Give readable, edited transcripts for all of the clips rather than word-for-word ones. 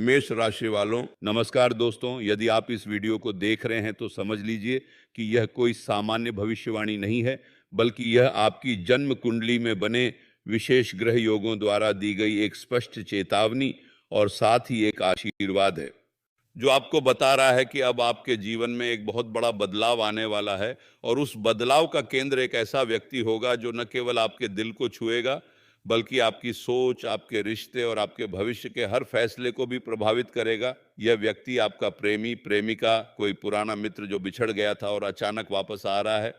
मेष राशि वालों, नमस्कार दोस्तों। यदि आप इस वीडियो को देख रहे हैं तो समझ लीजिए कि यह कोई सामान्य भविष्यवाणी नहीं है, बल्कि यह आपकी जन्म कुंडली में बने विशेष ग्रह योगों द्वारा दी गई एक स्पष्ट चेतावनी और साथ ही एक आशीर्वाद है, जो आपको बता रहा है कि अब आपके जीवन में एक बहुत बड़ा बदलाव आने वाला है। और उस बदलाव का केंद्र एक ऐसा व्यक्ति होगा जो न केवल आपके दिल को छुएगा, बल्कि आपकी सोच, आपके रिश्ते और आपके भविष्य के हर फैसले को भी प्रभावित करेगा। यह व्यक्ति आपका प्रेमी, प्रेमिका, कोई पुराना मित्र जो बिछड़ गया था और अचानक वापस आ रहा है,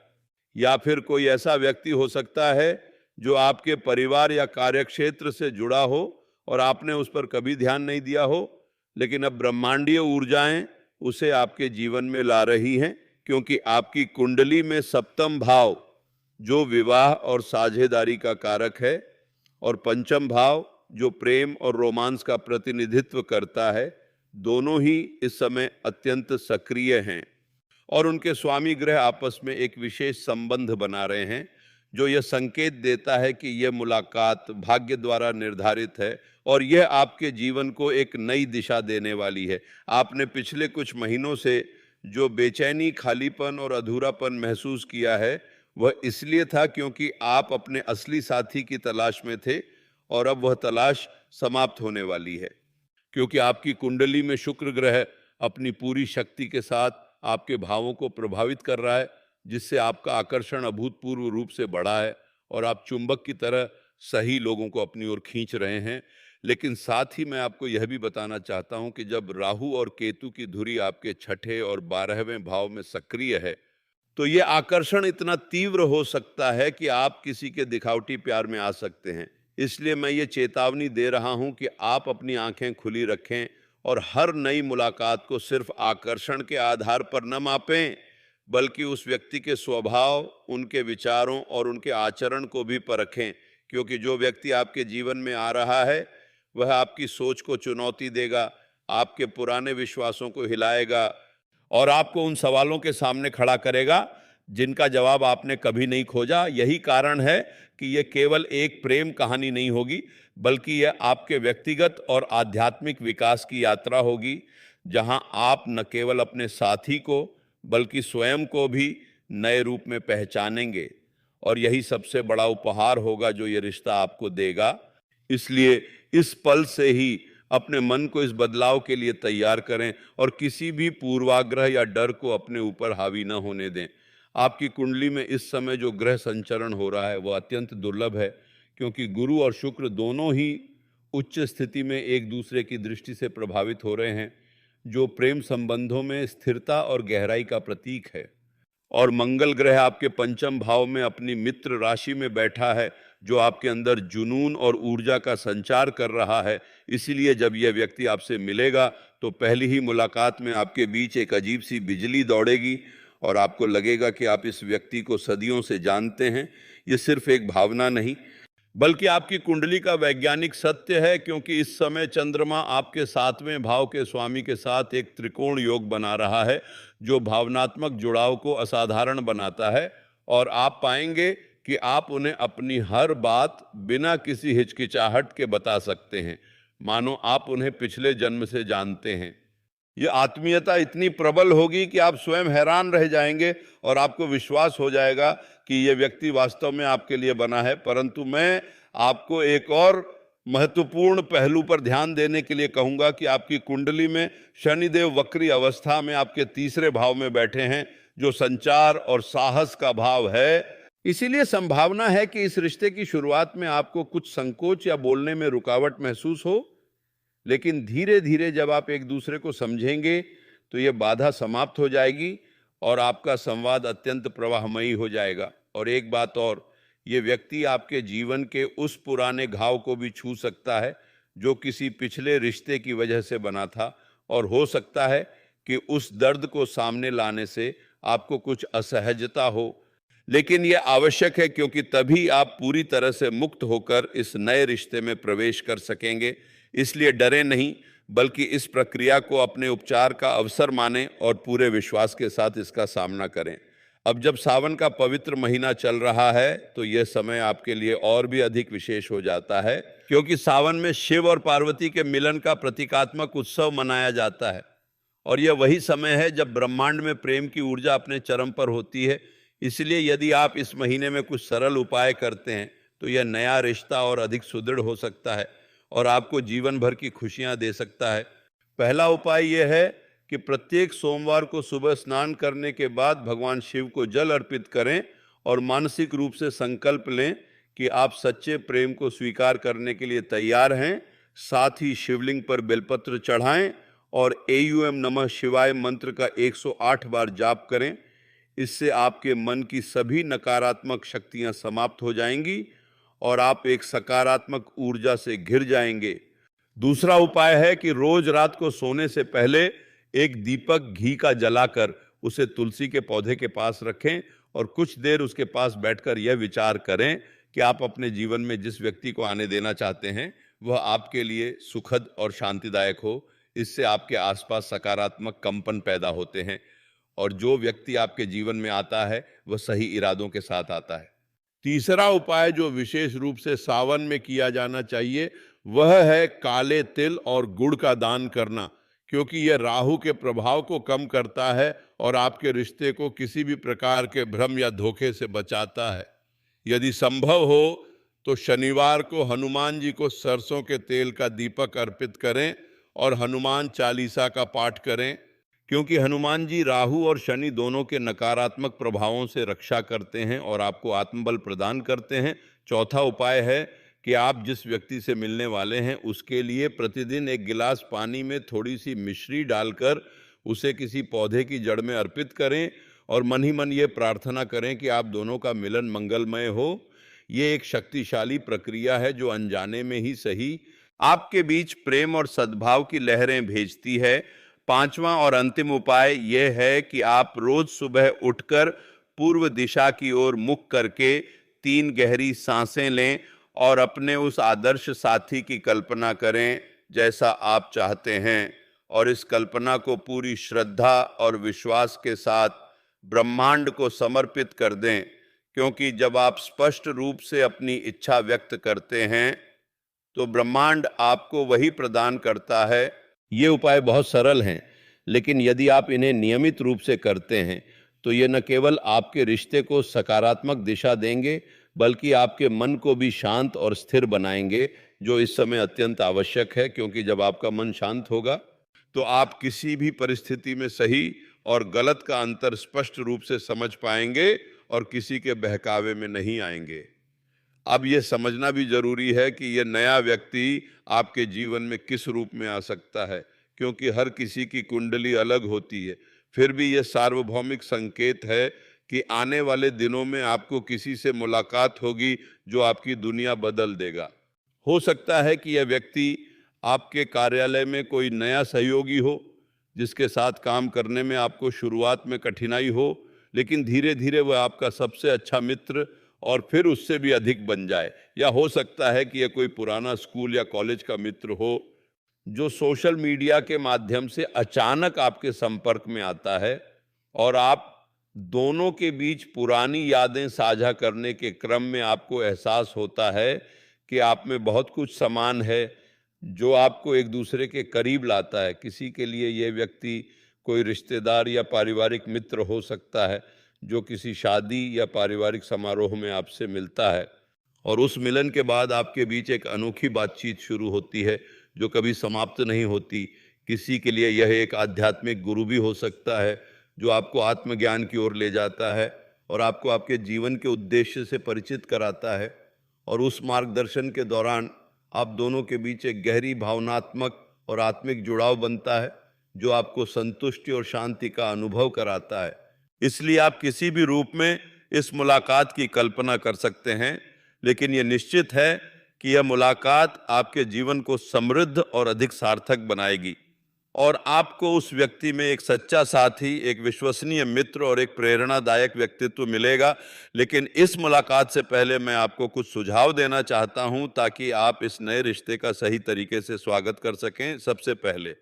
या फिर कोई ऐसा व्यक्ति हो सकता है जो आपके परिवार या कार्यक्षेत्र से जुड़ा हो और आपने उस पर कभी ध्यान नहीं दिया हो, लेकिन अब ब्रह्मांडीय ऊर्जाएं उसे आपके जीवन में ला रही हैं, क्योंकि आपकी कुंडली में सप्तम भाव जो विवाह और साझेदारी का कारक है और पंचम भाव जो प्रेम और रोमांस का प्रतिनिधित्व करता है, दोनों ही इस समय अत्यंत सक्रिय हैं और उनके स्वामी ग्रह आपस में एक विशेष संबंध बना रहे हैं, जो यह संकेत देता है कि यह मुलाकात भाग्य द्वारा निर्धारित है और यह आपके जीवन को एक नई दिशा देने वाली है। आपने पिछले कुछ महीनों से जो बेचैनी, खालीपन और अधूरापन महसूस किया है, वह इसलिए था क्योंकि आप अपने असली साथी की तलाश में थे और अब वह तलाश समाप्त होने वाली है, क्योंकि आपकी कुंडली में शुक्र ग्रह अपनी पूरी शक्ति के साथ आपके भावों को प्रभावित कर रहा है, जिससे आपका आकर्षण अभूतपूर्व रूप से बढ़ा है और आप चुंबक की तरह सही लोगों को अपनी ओर खींच रहे हैं। लेकिन साथ ही मैं आपको यह भी बताना चाहता हूं कि जब राहु और केतु की धुरी आपके छठे और 12वें भाव में सक्रिय है, तो ये आकर्षण इतना तीव्र हो सकता है कि आप किसी के दिखावटी प्यार में आ सकते हैं। इसलिए मैं ये चेतावनी दे रहा हूं कि आप अपनी आंखें खुली रखें और हर नई मुलाकात को सिर्फ आकर्षण के आधार पर न मापें, बल्कि उस व्यक्ति के स्वभाव, उनके विचारों और उनके आचरण को भी परखें, क्योंकि जो व्यक्ति आपके जीवन में आ रहा है वह आपकी सोच को चुनौती देगा, आपके पुराने विश्वासों को हिलाएगा और आपको उन सवालों के सामने खड़ा करेगा जिनका जवाब आपने कभी नहीं खोजा। यही कारण है कि यह केवल एक प्रेम कहानी नहीं होगी, बल्कि यह आपके व्यक्तिगत और आध्यात्मिक विकास की यात्रा होगी, जहां आप न केवल अपने साथी को बल्कि स्वयं को भी नए रूप में पहचानेंगे। और यही सबसे बड़ा उपहार होगा जो ये रिश्ता आपको देगा। इसलिए इस पल से ही अपने मन को इस बदलाव के लिए तैयार करें और किसी भी पूर्वाग्रह या डर को अपने ऊपर हावी न होने दें। आपकी कुंडली में इस समय जो ग्रह संचरण हो रहा है वह अत्यंत दुर्लभ है, क्योंकि गुरु और शुक्र दोनों ही उच्च स्थिति में एक दूसरे की दृष्टि से प्रभावित हो रहे हैं, जो प्रेम संबंधों में स्थिरता और गहराई का प्रतीक है। और मंगल ग्रह आपके पंचम भाव में अपनी मित्र राशि में बैठा है, जो आपके अंदर जुनून और ऊर्जा का संचार कर रहा है। इसीलिए जब यह व्यक्ति आपसे मिलेगा तो पहली ही मुलाकात में आपके बीच एक अजीब सी बिजली दौड़ेगी और आपको लगेगा कि आप इस व्यक्ति को सदियों से जानते हैं। ये सिर्फ एक भावना नहीं, बल्कि आपकी कुंडली का वैज्ञानिक सत्य है, क्योंकि इस समय चंद्रमा आपके 7वें भाव के स्वामी के साथ एक त्रिकोण योग बना रहा है, जो भावनात्मक जुड़ाव को असाधारण बनाता है। और आप पाएंगे कि आप उन्हें अपनी हर बात बिना किसी हिचकिचाहट के बता सकते हैं, मानो आप उन्हें पिछले जन्म से जानते हैं। ये आत्मीयता इतनी प्रबल होगी कि आप स्वयं हैरान रह जाएंगे और आपको विश्वास हो जाएगा कि ये व्यक्ति वास्तव में आपके लिए बना है। परंतु मैं आपको एक और महत्वपूर्ण पहलू पर ध्यान देने के लिए कहूंगा कि आपकी कुंडली में शनिदेव वक्री अवस्था में आपके 3रे भाव में बैठे हैं, जो संचार और साहस का भाव है। इसीलिए संभावना है कि इस रिश्ते की शुरुआत में आपको कुछ संकोच या बोलने में रुकावट महसूस हो, लेकिन धीरे धीरे जब आप एक दूसरे को समझेंगे तो ये बाधा समाप्त हो जाएगी और आपका संवाद अत्यंत प्रवाहमयी हो जाएगा। और एक बात और, ये व्यक्ति आपके जीवन के उस पुराने घाव को भी छू सकता है जो किसी पिछले रिश्ते की वजह से बना था, और हो सकता है कि उस दर्द को सामने लाने से आपको कुछ असहजता हो, लेकिन यह आवश्यक है, क्योंकि तभी आप पूरी तरह से मुक्त होकर इस नए रिश्ते में प्रवेश कर सकेंगे। इसलिए डरे नहीं, बल्कि इस प्रक्रिया को अपने उपचार का अवसर मानें और पूरे विश्वास के साथ इसका सामना करें। अब जब सावन का पवित्र महीना चल रहा है तो यह समय आपके लिए और भी अधिक विशेष हो जाता है, क्योंकि सावन में शिव और पार्वती के मिलन का प्रतीकात्मक उत्सव मनाया जाता है और यह वही समय है जब ब्रह्मांड में प्रेम की ऊर्जा अपने चरम पर होती है। इसलिए यदि आप इस महीने में कुछ सरल उपाय करते हैं तो यह नया रिश्ता और अधिक सुदृढ़ हो सकता है और आपको जीवन भर की खुशियां दे सकता है। पहला उपाय यह है कि प्रत्येक सोमवार को सुबह स्नान करने के बाद भगवान शिव को जल अर्पित करें और मानसिक रूप से संकल्प लें कि आप सच्चे प्रेम को स्वीकार करने के लिए तैयार हैं। साथ ही शिवलिंग पर बेलपत्र चढ़ाएं और एयूएम नमः शिवाय मंत्र का 108 बार जाप करें। इससे आपके मन की सभी नकारात्मक शक्तियां समाप्त हो जाएंगी और आप एक सकारात्मक ऊर्जा से घिर जाएंगे। दूसरा उपाय है कि रोज रात को सोने से पहले एक दीपक घी का जलाकर उसे तुलसी के पौधे के पास रखें और कुछ देर उसके पास बैठकर यह विचार करें कि आप अपने जीवन में जिस व्यक्ति को आने देना चाहते हैं वह आपके लिए सुखद और शांतिदायक हो। इससे आपके आसपास सकारात्मक कंपन पैदा होते हैं और जो व्यक्ति आपके जीवन में आता है वह सही इरादों के साथ आता है। तीसरा उपाय जो विशेष रूप से सावन में किया जाना चाहिए वह है काले तिल और गुड़ का दान करना, क्योंकि यह राहु के प्रभाव को कम करता है और आपके रिश्ते को किसी भी प्रकार के भ्रम या धोखे से बचाता है। यदि संभव हो तो शनिवार को हनुमान जी को सरसों के तेल का दीपक अर्पित करें और हनुमान चालीसा का पाठ करें, क्योंकि हनुमान जी राहु और शनि दोनों के नकारात्मक प्रभावों से रक्षा करते हैं और आपको आत्मबल प्रदान करते हैं। चौथा उपाय है कि आप जिस व्यक्ति से मिलने वाले हैं उसके लिए प्रतिदिन एक गिलास पानी में थोड़ी सी मिश्री डालकर उसे किसी पौधे की जड़ में अर्पित करें और मन ही मन ये प्रार्थना करें कि आप दोनों का मिलन मंगलमय हो। ये एक शक्तिशाली प्रक्रिया है जो अनजाने में ही सही आपके बीच प्रेम और सद्भाव की लहरें भेजती है। पांचवा और अंतिम उपाय यह है कि आप रोज सुबह उठकर पूर्व दिशा की ओर मुख करके 3 गहरी सांसें लें और अपने उस आदर्श साथी की कल्पना करें जैसा आप चाहते हैं और इस कल्पना को पूरी श्रद्धा और विश्वास के साथ ब्रह्मांड को समर्पित कर दें, क्योंकि जब आप स्पष्ट रूप से अपनी इच्छा व्यक्त करते हैं तो ब्रह्मांड आपको वही प्रदान करता है। ये उपाय बहुत सरल हैं, लेकिन यदि आप इन्हें नियमित रूप से करते हैं तो ये न केवल आपके रिश्ते को सकारात्मक दिशा देंगे बल्कि आपके मन को भी शांत और स्थिर बनाएंगे, जो इस समय अत्यंत आवश्यक है, क्योंकि जब आपका मन शांत होगा तो आप किसी भी परिस्थिति में सही और गलत का अंतर स्पष्ट रूप से समझ पाएंगे और किसी के बहकावे में नहीं आएंगे। अब ये समझना भी जरूरी है कि यह नया व्यक्ति आपके जीवन में किस रूप में आ सकता है, क्योंकि हर किसी की कुंडली अलग होती है। फिर भी यह सार्वभौमिक संकेत है कि आने वाले दिनों में आपको किसी से मुलाकात होगी जो आपकी दुनिया बदल देगा। हो सकता है कि यह व्यक्ति आपके कार्यालय में कोई नया सहयोगी हो जिसके साथ काम करने में आपको शुरुआत में कठिनाई हो, लेकिन धीरे धीरे वह आपका सबसे अच्छा मित्र और फिर उससे भी अधिक बन जाए। या हो सकता है कि यह कोई पुराना स्कूल या कॉलेज का मित्र हो जो सोशल मीडिया के माध्यम से अचानक आपके संपर्क में आता है और आप दोनों के बीच पुरानी यादें साझा करने के क्रम में आपको एहसास होता है कि आप में बहुत कुछ समान है जो आपको एक दूसरे के करीब लाता है। किसी के लिए यह व्यक्ति कोई रिश्तेदार या पारिवारिक मित्र हो सकता है जो किसी शादी या पारिवारिक समारोह में आपसे मिलता है और उस मिलन के बाद आपके बीच एक अनोखी बातचीत शुरू होती है जो कभी समाप्त नहीं होती। किसी के लिए यह एक आध्यात्मिक गुरु भी हो सकता है जो आपको आत्मज्ञान की ओर ले जाता है और आपको आपके जीवन के उद्देश्य से परिचित कराता है, और उस मार्गदर्शन के दौरान आप दोनों के बीच एक गहरी भावनात्मक और आत्मिक जुड़ाव बनता है जो आपको संतुष्टि और शांति का अनुभव कराता है। इसलिए आप किसी भी रूप में इस मुलाकात की कल्पना कर सकते हैं, लेकिन यह निश्चित है कि यह मुलाकात आपके जीवन को समृद्ध और अधिक सार्थक बनाएगी और आपको उस व्यक्ति में एक सच्चा साथी, एक विश्वसनीय मित्र और एक प्रेरणादायक व्यक्तित्व मिलेगा। लेकिन इस मुलाकात से पहले मैं आपको कुछ सुझाव देना चाहता हूं ताकि आप इस नए रिश्ते का सही तरीके से स्वागत कर सकें। सबसे पहले,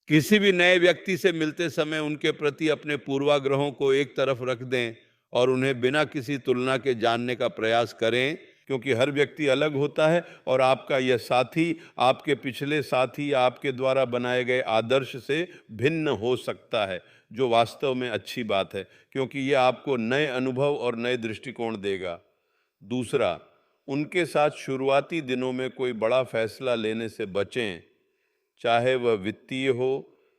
किसी भी नए व्यक्ति से मिलते समय उनके प्रति अपने पूर्वाग्रहों को एक तरफ रख दें और उन्हें बिना किसी तुलना के जानने का प्रयास करें, क्योंकि हर व्यक्ति अलग होता है और आपका यह साथी आपके पिछले साथी आपके द्वारा बनाए गए आदर्श से भिन्न हो सकता है, जो वास्तव में अच्छी बात है, क्योंकि यह आपको नए अनुभव और नए दृष्टिकोण देगा। दूसरा, उनके साथ शुरुआती दिनों में कोई बड़ा फैसला लेने से बचें, चाहे वह वित्तीय हो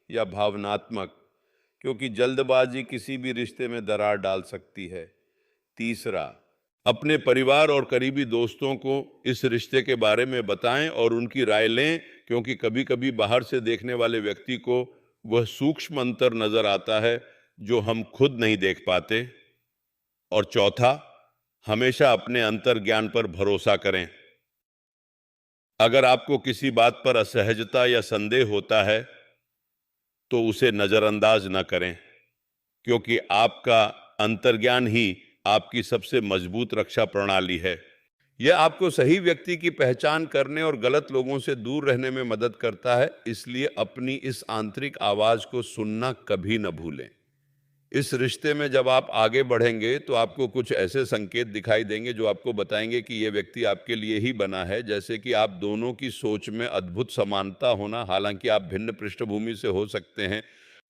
या भावनात्मक, क्योंकि जल्दबाजी किसी भी रिश्ते में दरार डाल सकती है। तीसरा, अपने परिवार और करीबी दोस्तों को इस रिश्ते के बारे में बताएं और उनकी राय लें, क्योंकि कभी कभी बाहर से देखने वाले व्यक्ति को वह सूक्ष्म अंतर नजर आता है जो हम खुद नहीं देख पाते। और चौथा, हमेशा अपने अंतर्ज्ञान पर भरोसा करें। अगर आपको किसी बात पर असहजता या संदेह होता है तो उसे नजरअंदाज न करें, क्योंकि आपका अंतर्ज्ञान ही आपकी सबसे मजबूत रक्षा प्रणाली है। यह आपको सही व्यक्ति की पहचान करने और गलत लोगों से दूर रहने में मदद करता है, इसलिए अपनी इस आंतरिक आवाज को सुनना कभी न भूलें। इस रिश्ते में जब आप आगे बढ़ेंगे तो आपको कुछ ऐसे संकेत दिखाई देंगे जो आपको बताएंगे कि यह व्यक्ति आपके लिए ही बना है, जैसे कि आप दोनों की सोच में अद्भुत समानता होना। हालांकि आप भिन्न पृष्ठभूमि से हो सकते हैं,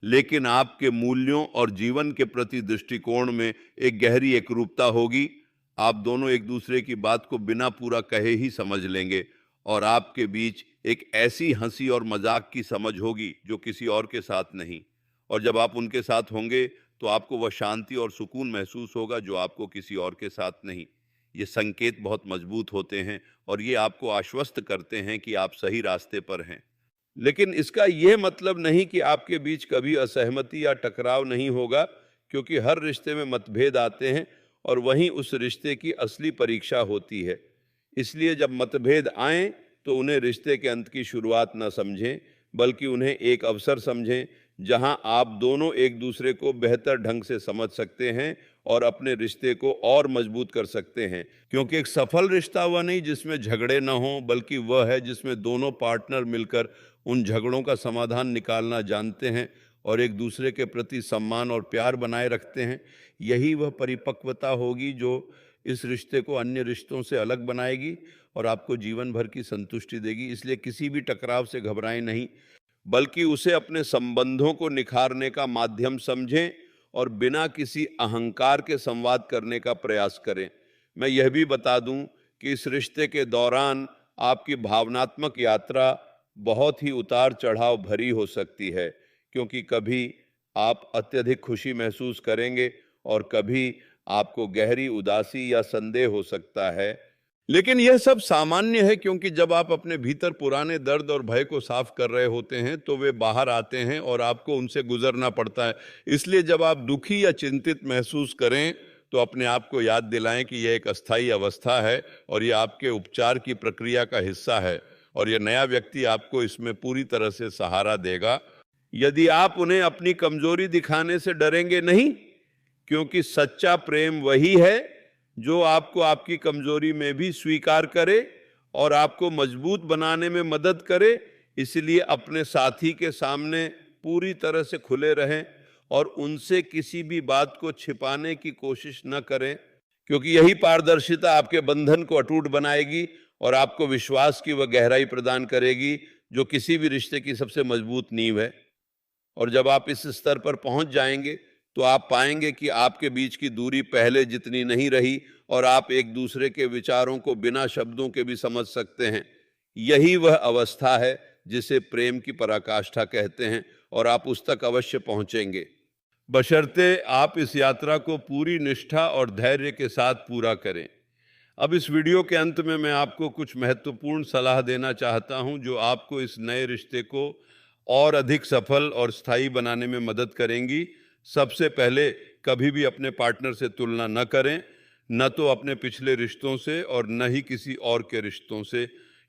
लेकिन आपके मूल्यों और जीवन के प्रति दृष्टिकोण में एक गहरी एकरूपता होगी। आप दोनों एक दूसरे की बात को बिना पूरा कहे ही समझ लेंगे और आपके बीच एक ऐसी हंसी और मजाक की समझ होगी जो किसी और के साथ नहीं। और जब आप उनके साथ होंगे तो आपको वह शांति और सुकून महसूस होगा जो आपको किसी और के साथ नहीं। ये संकेत बहुत मजबूत होते हैं और ये आपको आश्वस्त करते हैं कि आप सही रास्ते पर हैं। लेकिन इसका यह मतलब नहीं कि आपके बीच कभी असहमति या टकराव नहीं होगा, क्योंकि हर रिश्ते में मतभेद आते हैं और वहीं उस रिश्ते की असली परीक्षा होती है। इसलिए जब मतभेद आएं तो उन्हें रिश्ते के अंत की शुरुआत न समझें, बल्कि उन्हें एक अवसर समझें जहां आप दोनों एक दूसरे को बेहतर ढंग से समझ सकते हैं और अपने रिश्ते को और मजबूत कर सकते हैं। क्योंकि एक सफल रिश्ता वह नहीं जिसमें झगड़े न हों, बल्कि वह है जिसमें दोनों पार्टनर मिलकर उन झगड़ों का समाधान निकालना जानते हैं और एक दूसरे के प्रति सम्मान और प्यार बनाए रखते हैं। यही वह परिपक्वता होगी जो इस रिश्ते को अन्य रिश्तों से अलग बनाएगी और आपको जीवन भर की संतुष्टि देगी। इसलिए किसी भी टकराव से घबराएं नहीं, बल्कि उसे अपने संबंधों को निखारने का माध्यम समझें और बिना किसी अहंकार के संवाद करने का प्रयास करें। मैं यह भी बता दूं कि इस रिश्ते के दौरान आपकी भावनात्मक यात्रा बहुत ही उतार चढ़ाव भरी हो सकती है, क्योंकि कभी आप अत्यधिक खुशी महसूस करेंगे और कभी आपको गहरी उदासी या संदेह हो सकता है। लेकिन यह सब सामान्य है, क्योंकि जब आप अपने भीतर पुराने दर्द और भय को साफ कर रहे होते हैं तो वे बाहर आते हैं और आपको उनसे गुजरना पड़ता है। इसलिए जब आप दुखी या चिंतित महसूस करें तो अपने आप को याद दिलाएं कि यह एक अस्थायी अवस्था है और यह आपके उपचार की प्रक्रिया का हिस्सा है और यह नया व्यक्ति आपको इसमें पूरी तरह से सहारा देगा। यदि आप उन्हें अपनी कमजोरी दिखाने से डरेंगे नहीं, क्योंकि सच्चा प्रेम वही है जो आपको आपकी कमजोरी में भी स्वीकार करे और आपको मजबूत बनाने में मदद करे। इसलिए अपने साथी के सामने पूरी तरह से खुले रहें और उनसे किसी भी बात को छिपाने की कोशिश न करें, क्योंकि यही पारदर्शिता आपके बंधन को अटूट बनाएगी और आपको विश्वास की वह गहराई प्रदान करेगी जो किसी भी रिश्ते की सबसे मजबूत नींव है। और जब आप इस स्तर पर पहुंच जाएंगे तो आप पाएंगे कि आपके बीच की दूरी पहले जितनी नहीं रही और आप एक दूसरे के विचारों को बिना शब्दों के भी समझ सकते हैं। यही वह अवस्था है जिसे प्रेम की पराकाष्ठा कहते हैं और आप उस तक अवश्य पहुंचेंगे, बशर्ते आप इस यात्रा को पूरी निष्ठा और धैर्य के साथ पूरा करें। अब इस वीडियो के अंत में मैं आपको कुछ महत्वपूर्ण सलाह देना चाहता हूं जो आपको इस नए रिश्ते को और अधिक सफल और स्थायी बनाने में मदद करेंगी। सबसे पहले, कभी भी अपने पार्टनर से तुलना न करें, न तो अपने पिछले रिश्तों से और न ही किसी और के रिश्तों से,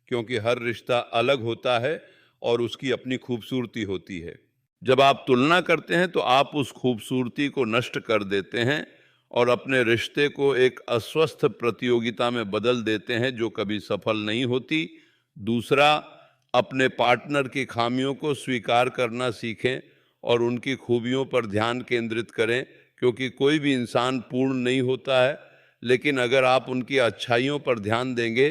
क्योंकि हर रिश्ता अलग होता है और उसकी अपनी खूबसूरती होती है। जब आप तुलना करते हैं तो आप उस खूबसूरती को नष्ट कर देते हैं और अपने रिश्ते को एक अस्वस्थ प्रतियोगिता में बदल देते हैं जो कभी सफल नहीं होती। दूसरा, अपने पार्टनर की खामियों को स्वीकार करना सीखें और उनकी खूबियों पर ध्यान केंद्रित करें, क्योंकि कोई भी इंसान पूर्ण नहीं होता है, लेकिन अगर आप उनकी अच्छाइयों पर ध्यान देंगे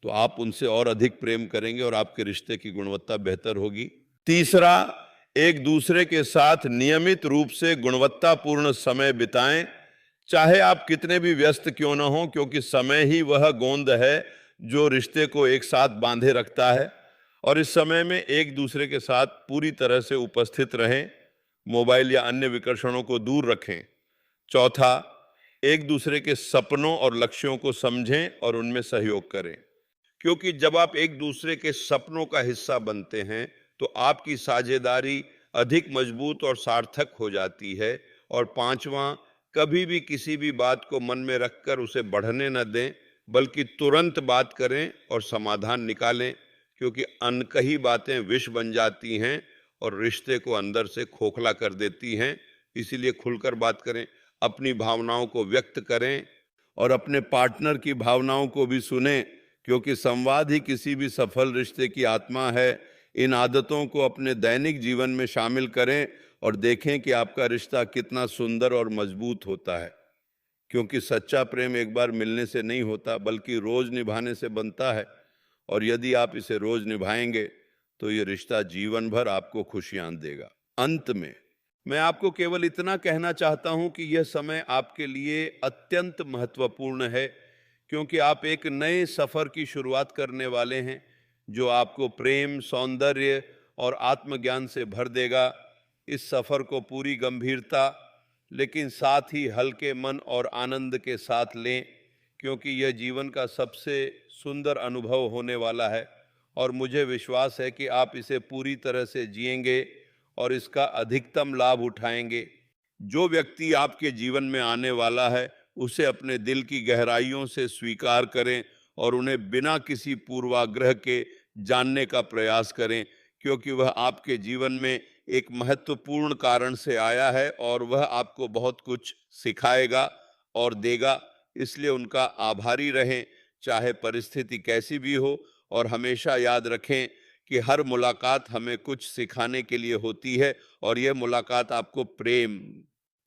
तो आप उनसे और अधिक प्रेम करेंगे और आपके रिश्ते की गुणवत्ता बेहतर होगी। तीसरा, एक दूसरे के साथ नियमित रूप से गुणवत्तापूर्ण समय बिताएं, चाहे आप कितने भी व्यस्त क्यों न हो, क्योंकि समय ही वह गोंद है जो रिश्ते को एक साथ बांधे रखता है। और इस समय में एक दूसरे के साथ पूरी तरह से उपस्थित रहें, मोबाइल या अन्य विकर्षणों को दूर रखें। चौथा, एक दूसरे के सपनों और लक्ष्यों को समझें और उनमें सहयोग करें, क्योंकि जब आप एक दूसरे के सपनों का हिस्सा बनते हैं तो आपकी साझेदारी अधिक मजबूत और सार्थक हो जाती है। और पांचवां, कभी भी किसी भी बात को मन में रखकर उसे बढ़ने न दें, बल्कि तुरंत बात करें और समाधान निकालें, क्योंकि अनकही बातें विष बन जाती हैं और रिश्ते को अंदर से खोखला कर देती हैं। इसीलिए खुलकर बात करें, अपनी भावनाओं को व्यक्त करें और अपने पार्टनर की भावनाओं को भी सुनें, क्योंकि संवाद ही किसी भी सफल रिश्ते की आत्मा है। इन आदतों को अपने दैनिक जीवन में शामिल करें और देखें कि आपका रिश्ता कितना सुंदर और मजबूत होता है, क्योंकि सच्चा प्रेम एक बार मिलने से नहीं होता, बल्कि रोज निभाने से बनता है। और यदि आप इसे रोज निभाएंगे तो ये रिश्ता जीवन भर आपको खुशियां देगा। अंत में मैं आपको केवल इतना कहना चाहता हूं कि यह समय आपके लिए अत्यंत महत्वपूर्ण है, क्योंकि आप एक नए सफर की शुरुआत करने वाले हैं जो आपको प्रेम, सौंदर्य और आत्मज्ञान से भर देगा। इस सफर को पूरी गंभीरता लेकिन साथ ही हल्के मन और आनंद के साथ लें, क्योंकि यह जीवन का सबसे सुंदर अनुभव होने वाला है और मुझे विश्वास है कि आप इसे पूरी तरह से जिएंगे और इसका अधिकतम लाभ उठाएंगे। जो व्यक्ति आपके जीवन में आने वाला है उसे अपने दिल की गहराइयों से स्वीकार करें और उन्हें बिना किसी पूर्वाग्रह के जानने का प्रयास करें, क्योंकि वह आपके जीवन में एक महत्वपूर्ण कारण से आया है और वह आपको बहुत कुछ सिखाएगा और देगा। इसलिए उनका आभारी रहें, चाहे परिस्थिति कैसी भी हो, और हमेशा याद रखें कि हर मुलाकात हमें कुछ सिखाने के लिए होती है और यह मुलाकात आपको प्रेम,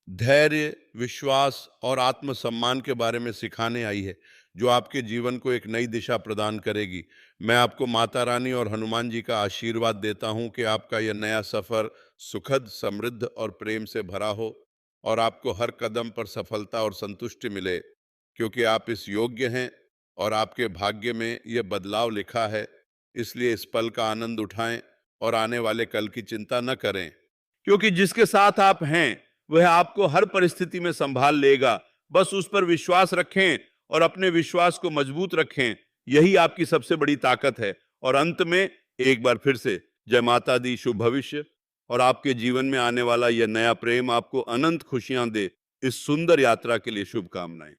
धैर्य, विश्वास और आत्मसम्मान के बारे में सिखाने आई है, जो आपके जीवन को एक नई दिशा प्रदान करेगी। मैं आपको माता रानी और हनुमान जी का आशीर्वाद देता हूं कि आपका यह नया सफर सुखद, समृद्ध और प्रेम से भरा हो और आपको हर कदम पर सफलता और संतुष्टि मिले, क्योंकि आप इस योग्य हैं और आपके भाग्य में यह बदलाव लिखा है। इसलिए इस पल का आनंद उठाएं और आने वाले कल की चिंता न करें, क्योंकि जिसके साथ आप हैं वह आपको हर परिस्थिति में संभाल लेगा। बस उस पर विश्वास रखें और अपने विश्वास को मजबूत रखें, यही आपकी सबसे बड़ी ताकत है। और अंत में एक बार फिर से जय माता दी, शुभ भविष्य, और आपके जीवन में आने वाला यह नया प्रेम आपको अनंत खुशियां दे। इस सुंदर यात्रा के लिए शुभकामनाएं।